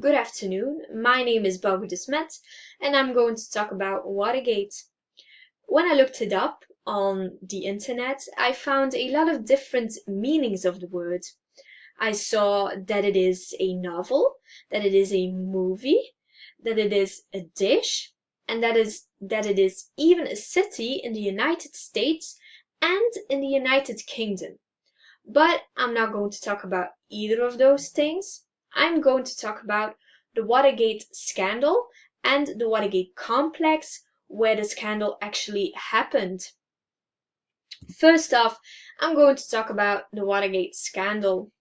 Good afternoon. My name is Bogu de Smet, and I'm going to talk about Watergate. When I looked it up on the internet, I found a lot of different meanings of the word. I saw that it is a novel, that it is a movie, that it is a dish, and that it is even a city in the United States and in the United Kingdom. But I'm not going to talk about either of those things. I'm going to talk about the Watergate scandal and the Watergate complex where the scandal actually happened. First off, I'm going to talk about the Watergate scandal.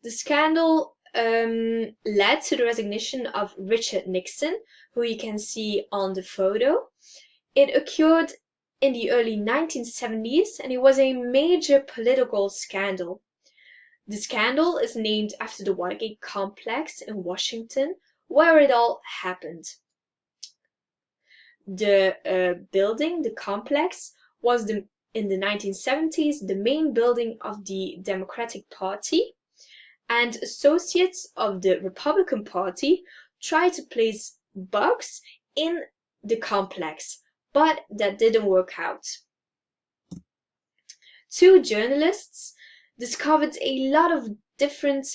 The scandal led to the resignation of Richard Nixon, who you can see on the photo. It occurred in the early 1970s and it was a major political scandal. The scandal is named after the Watergate complex in Washington, where it all happened. The building, the complex, was in the 1970s the main building of the Democratic Party, and associates of the Republican Party tried to place bugs in the complex, but that didn't work out. Two journalists discovered a lot of different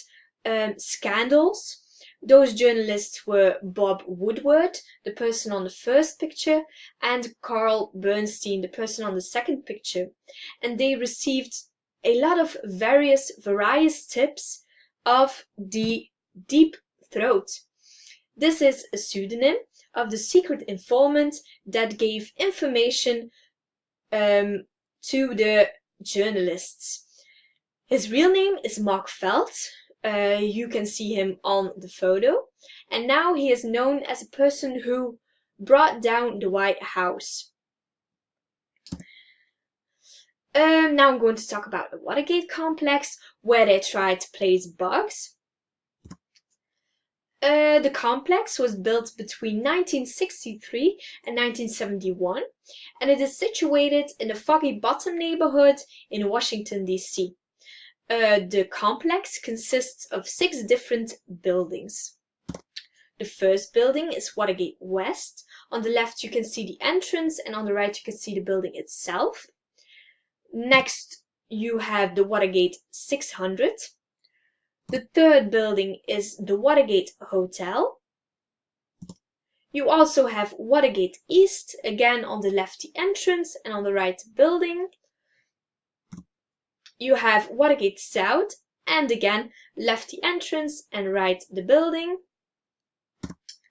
scandals. Those journalists were Bob Woodward, the person on the first picture, and Carl Bernstein, the person on the second picture. And they received a lot of various tips of the Deep Throat. This is a pseudonym of the secret informant that gave information to the journalists. His real name is Mark Felt. You can see him on the photo. And now he is known as a person who brought down the White House. Now I'm going to talk about the Watergate complex, where they tried to place bugs. The complex was built between 1963 and 1971, and it is situated in the Foggy Bottom neighborhood in Washington, D.C. The complex consists of 6 different buildings. The first building is Watergate West. On the left you can see the entrance, and on the right you can see the building itself. Next you have the Watergate 600. The third building is the Watergate Hotel. You also have Watergate East, again on the left the entrance and on the right the building. You have Watergate South, and again left the entrance and right the building.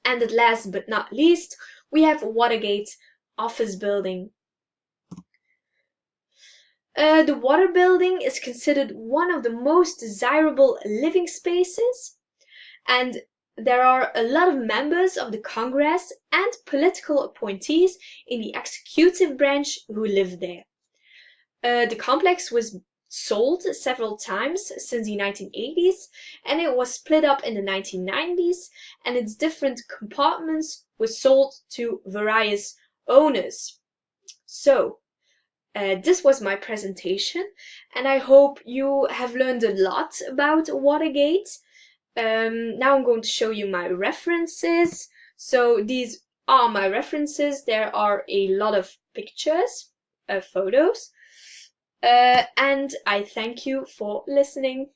And at last but not least, we have Watergate Office Building. The Water Building is considered one of the most desirable living spaces, and there are a lot of members of the Congress and political appointees in the executive branch who live there. The complex was sold several times since the 1980s, and it was split up in the 1990s, and its different compartments were sold to various owners. So, this was my presentation, and I hope you have learned a lot about Watergate. Now I'm going to show you my references. So these are my references. There are a lot of pictures, photos, and I thank you for listening.